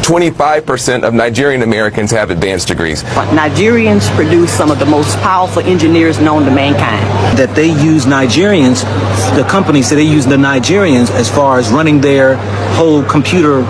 25% of Nigerian Americans have advanced degrees. Nigerians produce some of the most powerful engineers known to mankind. That they use Nigerians, the companies that they use the Nigerians as far as running their whole computer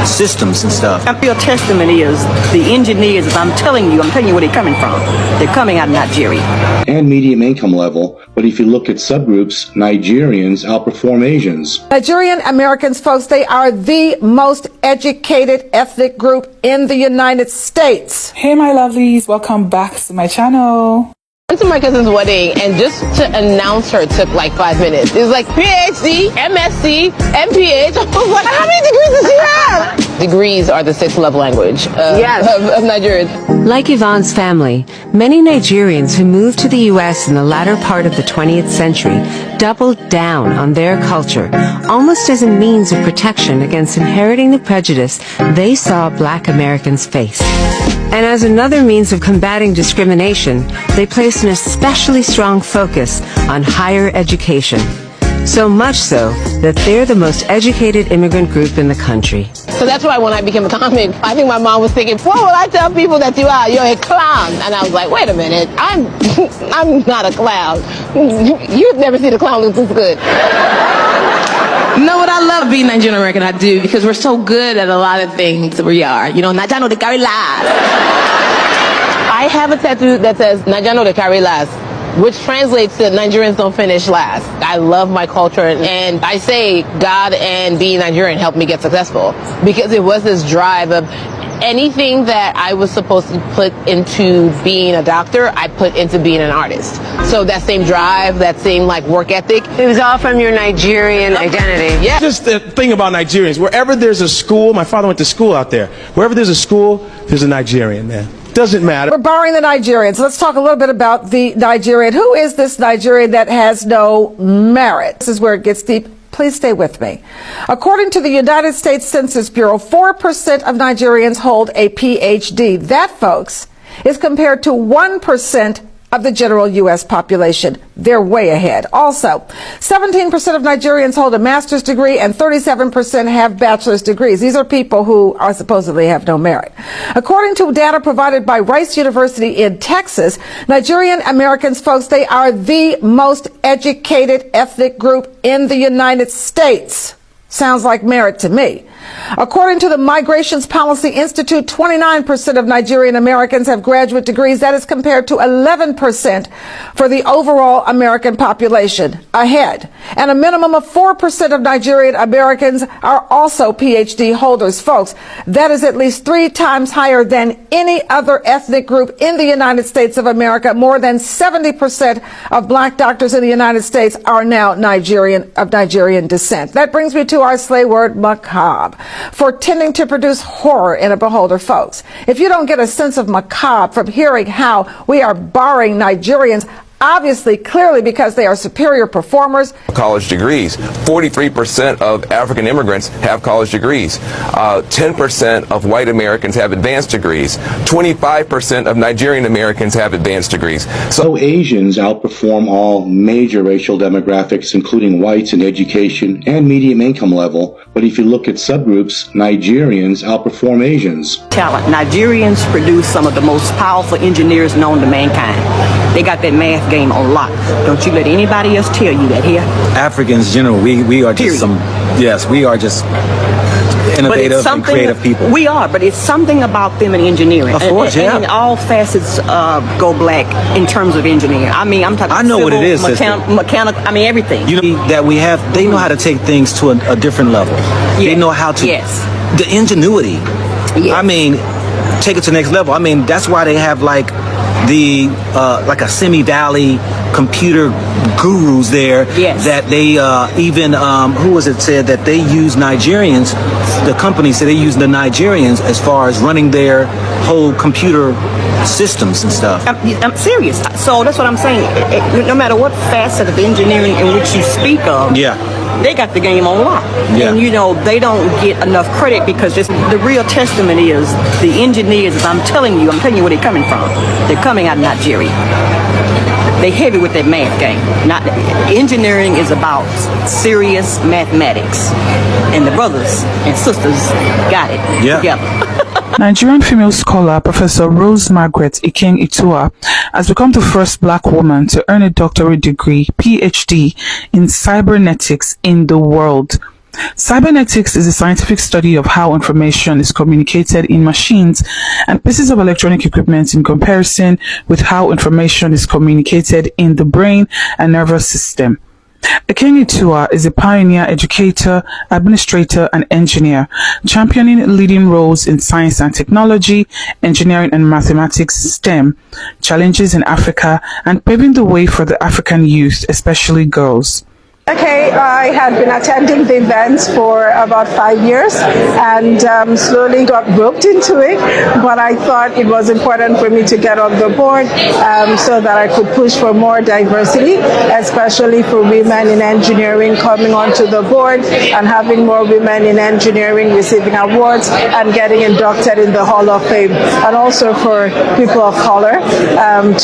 systems and stuff. A real testament is the engineers, I'm telling you where they're coming from. They're coming out of Nigeria. And medium income level, but if you look at subgroups, Nigerians outperform Asians. Nigerian Americans, folks, they are the most educated ethnic group in the United States. Hey my lovelies, welcome back to my channel. I went to my cousin's wedding, and just to announce her took like 5 minutes. It was like PhD, MSc, MPH. I was like, how many degrees does she have? Degrees are the sixth love language of Nigerians. Like Yvonne's family, many Nigerians who moved to the U.S. in the latter part of the 20th century doubled down on their culture, almost as a means of protection against inheriting the prejudice they saw Black Americans face. And as another means of combating discrimination, they placed an especially strong focus on higher education. So much so that they're the most educated immigrant group in the country. So that's why when I became a comic, I think my mom was thinking, what will I tell people that you are? You're a clown. And I was like, wait a minute, I'm not a clown. You've never seen a clown look this good. No, what I love being Nigerian American, I do, because we're so good at a lot of things we are. You know, Najano de carry last. I have a tattoo that says Najano de carry last, which translates to Nigerians don't finish last. I love my culture, and I say God and being Nigerian helped me get successful, because it was this drive of anything that I was supposed to put into being a doctor, I put into being an artist. So that same drive, that same like work ethic. It was all from your Nigerian identity. Yeah. Just the thing about Nigerians, wherever there's a school, my father went to school out there. Wherever there's a school, there's a Nigerian there. Doesn't matter. We're borrowing the Nigerians. Let's talk a little bit about the Nigerian. Who is this Nigerian that has no merit? This is where it gets deep. Please stay with me. According to the United States Census Bureau, 4% of Nigerians hold a PhD. That, folks, is compared to 1% of the general U.S. population. They're way ahead. Also, 17% of Nigerians hold a master's degree and 37% have bachelor's degrees. These are people who are supposedly have no merit. According to data provided by Rice University in Texas, Nigerian Americans, folks, they are the most educated ethnic group in the United States. Sounds like merit to me. According to the Migrations Policy Institute, 29% of Nigerian Americans have graduate degrees. That is compared to 11% for the overall American population, ahead. And a minimum of 4% of Nigerian Americans are also PhD holders. Folks, that is at least 3 times higher than any other ethnic group in the United States of America. More than 70% of black doctors in the United States are now of Nigerian descent. That brings me to our slay word, macabre, for tending to produce horror in a beholder, folks. If you don't get a sense of macabre from hearing how we are barring Nigerians, obviously, clearly because they are superior performers. College degrees. 43% of African immigrants have college degrees. 10% of white Americans have advanced degrees. 25% of Nigerian Americans have advanced degrees. So Asians outperform all major racial demographics, including whites in education and medium income level. But if you look at subgroups, Nigerians outperform Asians. Talent. Nigerians produce some of the most powerful engineers known to mankind. They got that math game on lock. Don't you let anybody else tell you that here. Africans in general, we are just we are just innovative and creative people. We are, but it's something about them in engineering. Of course, and all facets go black in terms of engineering. I mean, I'm talking I know civil, what it is, mechanical, I mean, everything. You know that we have, they know how to take things to a different level. They know how to, the ingenuity. I mean, take it to the next level. I mean, that's why they have like like a Semi-Valley computer gurus there that they even who was it said that they use Nigerians, the companies that they use the Nigerians as far as running their whole computer systems and stuff. I'm serious. So that's what I'm saying. No matter what facet of engineering in which you speak of, they got the game on lock. And you know, they don't get enough credit because just the real testament is the engineers, I'm telling you where they're coming from. They're coming out of Nigeria. they heavy with that math game. Not engineering is about serious mathematics, and the brothers and sisters got it together. Nigerian female scholar Professor Rose Margaret Iking-Itua has become the first black woman to earn a doctorate degree, PhD, in cybernetics in the world. Cybernetics is a scientific study of how information is communicated in machines and pieces of electronic equipment in comparison with how information is communicated in the brain and nervous system. Iking-Itua is a pioneer educator, administrator, and engineer, championing leading roles in science and technology, engineering and mathematics STEM, challenges in Africa, and paving the way for the African youth, especially girls. Okay, I had been attending the events for about 5 years and slowly got roped into it, but I thought it was important for me to get on the board so that I could push for more diversity, especially for women in engineering coming onto the board and having more women in engineering receiving awards and getting inducted in the Hall of Fame, and also for people of color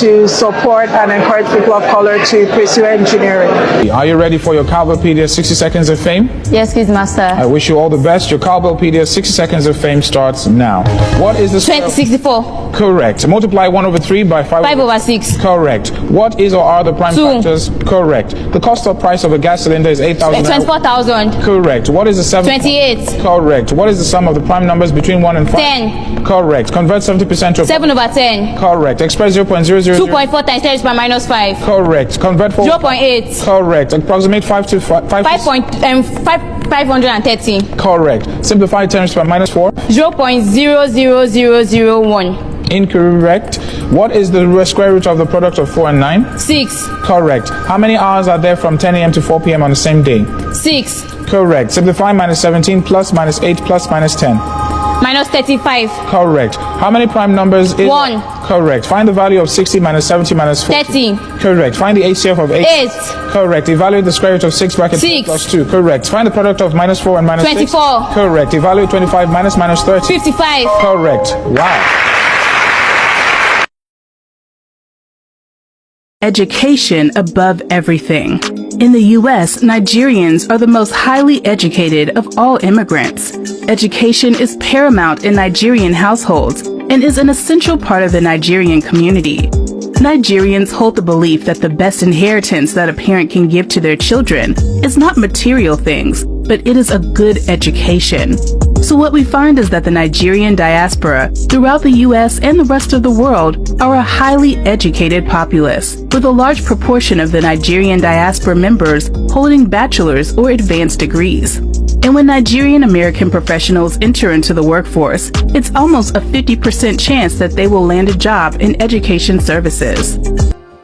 to support and encourage people of color to pursue engineering. Are you ready for your Cowbellpedia 60 Seconds of Fame? Yes, please, Master. I wish you all the best. Your Cowbellpedia 60 Seconds of Fame starts now. What is the 64? Correct. Multiply 1/3 by 5/6. Correct. What is or are the prime 2. factors? Correct. The cost of price of a gas cylinder is 8,000. 24,000. Correct. What is the 7? 28. Correct. What is the sum of the prime numbers between 1 and 5? 10. Correct. Convert 70% to 7/10. Correct. Express 0.000. 2.4 times 10 to the power minus 5. Correct. Convert 4. 0.8. Correct. Approximate 5 to 530. Correct. Simplify 10 to the power minus 4. 0.00001. Incorrect. What is the square root of the product of 4 and 9? 6. Correct. How many hours are there from 10 a.m. to 4 p.m. on the same day? 6. Correct. Simplify minus 17 plus minus 8 plus minus 10. Minus 35. Correct. How many prime numbers is 1. Correct. Find the value of 60 minus 70 minus 40. 30. Correct. Find the HCF of 8. 8. Correct. Evaluate the square root of 6 bracket 6 plus 2. Correct. Find the product of minus 4 and minus 24. 6. Correct. Evaluate 25 minus minus 30. 55. Correct. Wow. Education above everything. In the U.S., Nigerians are the most highly educated of all immigrants. Education is paramount in Nigerian households and is an essential part of the Nigerian community. Nigerians hold the belief that the best inheritance that a parent can give to their children is not material things, but it is a good education. So what we find is that the Nigerian diaspora throughout the U.S. and the rest of the world are a highly educated populace, with a large proportion of the Nigerian diaspora members holding bachelor's or advanced degrees. And when Nigerian American professionals enter into the workforce, it's almost a 50% chance that they will land a job in education services.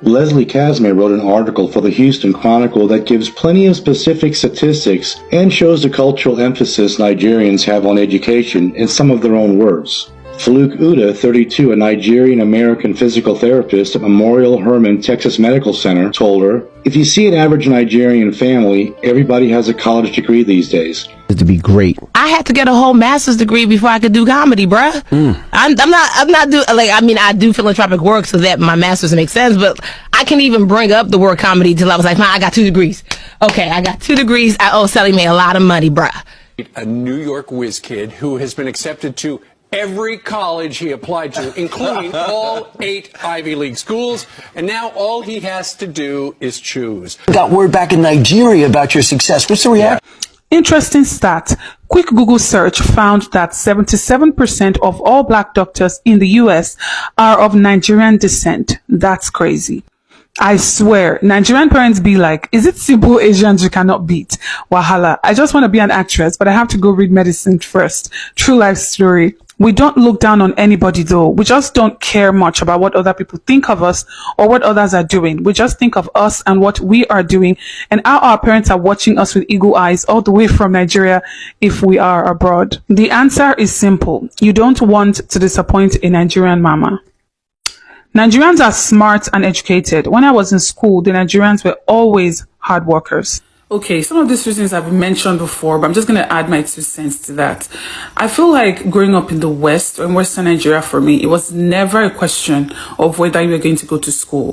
Leslie Casmay wrote an article for the Houston Chronicle that gives plenty of specific statistics and shows the cultural emphasis Nigerians have on education in some of their own words. Farouk Uda, 32, a Nigerian-American physical therapist at Memorial Hermann Texas Medical Center, told her, "If you see an average Nigerian family, everybody has a college degree these days." To be great. I had to get a whole master's degree before I could do comedy, bruh. I'm not do like, I mean, I do philanthropic work so that my master's makes sense, but I can't even bring up the word comedy till I was like, fine, I got 2 degrees. Okay, I got 2 degrees. I owe Sally Mae a lot of money, bruh. A New York whiz kid who has been accepted to every college he applied to, including all 8 Ivy League schools, and now all he has to do is choose. Got word back in Nigeria about your success. What's the reaction? Interesting stat. Quick Google search found that 77% of all black doctors in the US are of Nigerian descent. That's crazy. I swear, Nigerian parents be like, is it simple Asians you cannot beat? Wahala. I just want to be an actress, but I have to go read medicine first. True life story. We don't look down on anybody though. We just don't care much about what other people think of us or what others are doing. We just think of us and what we are doing and how our parents are watching us with eagle eyes all the way from Nigeria if we are abroad. The answer is simple. You don't want to disappoint a Nigerian mama. Nigerians are smart and educated. When I was in school, the Nigerians were always hard workers. Okay, some of these reasons I've mentioned before, but I'm just going to add my 2 cents to that. I feel like growing up in the West, or in Western Nigeria for me, it was never a question of whether you were going to go to school.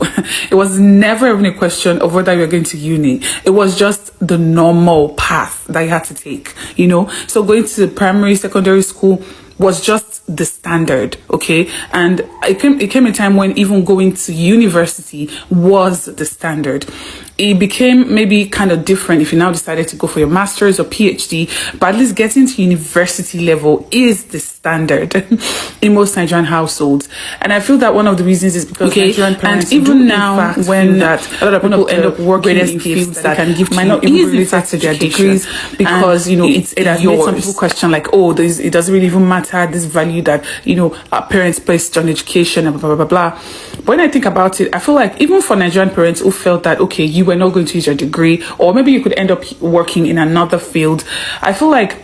It was never even a question of whether you were going to uni. It was just the normal path that you had to take, you know? So going to primary, secondary school was just the standard, okay? And it came a time when even going to university was the standard. It became maybe kind of different if you now decided to go for your master's or PhD, but at least getting to university level is the standard in most Nigerian households. And I feel that one of the reasons is because Nigerian parents, and even now when that a lot of people end up working in fields that can give might not even related to their degrees, because you know it has made some people question like, oh, it doesn't really even matter, this value that, you know, our parents placed on education and blah blah blah blah. But when I think about it, I feel like even for Nigerian parents who felt that, okay, you were not going to use your degree, or maybe you could end up working in another field, I feel like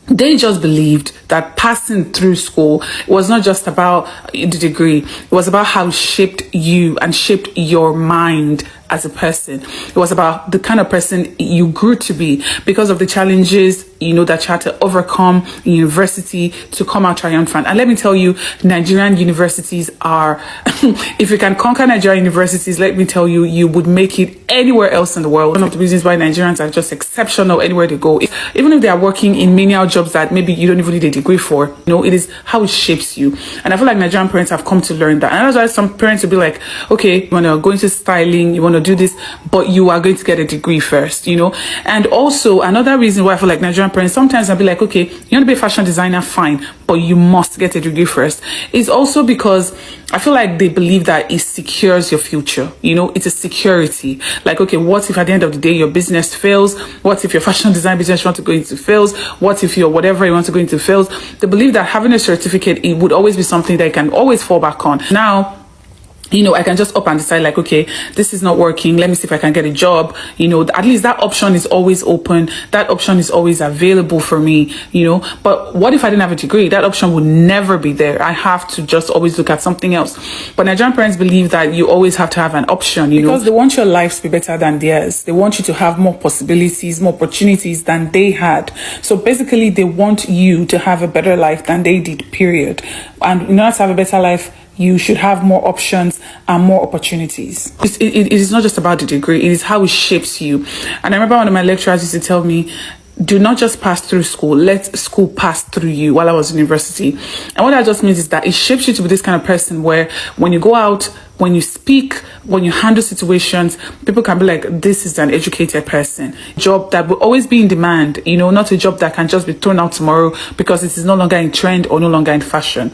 they just believed that passing through school was not just about the degree, it was about how it shaped you and shaped your mind as a person. It was about the kind of person you grew to be because of the challenges, you know, that you had to overcome in university to come out triumphant. And let me tell you, Nigerian universities are, if you can conquer Nigerian universities, let me tell you, you would make it anywhere else in the world. One of the reasons why Nigerians are just exceptional anywhere they go, even if they are working in menial jobs that maybe you don't even need a degree for, you know, it is how it shapes you. And I feel like Nigerian parents have come to learn that. And that's why some parents will be like, okay, you want to go into styling, you want to do this, but you are going to get a degree first, you know. And also another reason why I feel like Nigerian parents sometimes I'll be like, okay, you want to be a fashion designer, fine, but you must get a degree first. It's also because I feel like they believe that it secures your future, you know. It's a security. Like, okay, what if at the end of the day your business fails? What if your fashion design business you want to go into fails? What if your whatever you want to go into fails? They believe that having a certificate, it would always be something that you can always fall back on. Now, you know, I can just up and decide like, okay, this is not working, let me see if I can get a job. You know, at least that option is always open. That option is always available for me, you know. But what if I didn't have a degree? That option would never be there. I have to just always look at something else. But Nigerian parents believe that you always have to have an option, you know, because they want your life to be better than theirs. They want you to have more possibilities, more opportunities than they had. So basically, they want you to have a better life than they did, period. And in order to have a better life, you should have more options and more opportunities. It is not just about the degree, it is how it shapes you. And I remember one of my lecturers used to tell me, do not just pass through school, let school pass through you, while I was in university. And what that just means is that it shapes you to be this kind of person where when you go out, when you speak, when you handle situations, people can be like, this is an educated person. Job that will always be in demand, you know, not a job that can just be thrown out tomorrow because it is no longer in trend or no longer in fashion.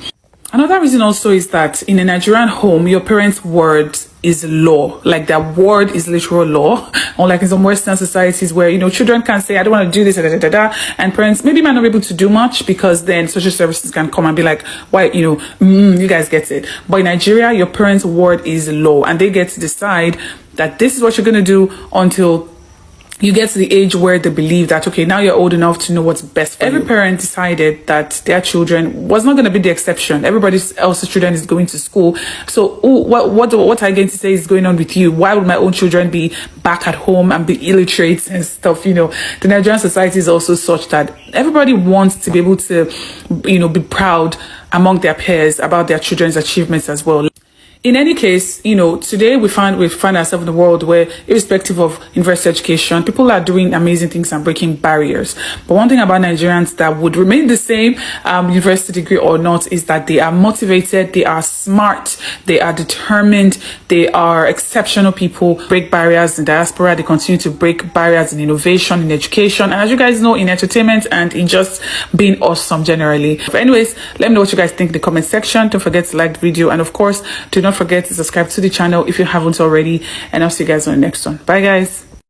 Another reason also is that in a Nigerian home, your parents' word is law. Like their word is literal law. Unlike in some Western societies where, you know, children can say, I don't want to do this, and parents maybe might not be able to do much because then social services can come and be like, why, you know, you guys get it. But in Nigeria, your parents' word is law and they get to decide that this is what you're going to do until you get to the age where they believe that, okay, now you're old enough to know what's best for you. Every parent decided that their children was not going to be the exception. Everybody else's children is going to school. So what are you going to say is going on with you? Why would my own children be back at home and be illiterate and stuff? You know, the Nigerian society is also such that everybody wants to be able to, you know, be proud among their peers about their children's achievements as well. In any case, you know, today we find ourselves in a world where, irrespective of university education, people are doing amazing things and breaking barriers. But one thing about Nigerians that would remain the same, university degree or not, is that they are motivated, they are smart, they are determined, they are exceptional people. Break barriers in diaspora, they continue to break barriers in innovation, in education, and as you guys know, in entertainment and in just being awesome generally. But anyways, let me know what you guys think in the comment section. Don't forget to like the video, and of course, do not forget to subscribe to the channel if you haven't already, and I'll see you guys on the next one. Bye guys.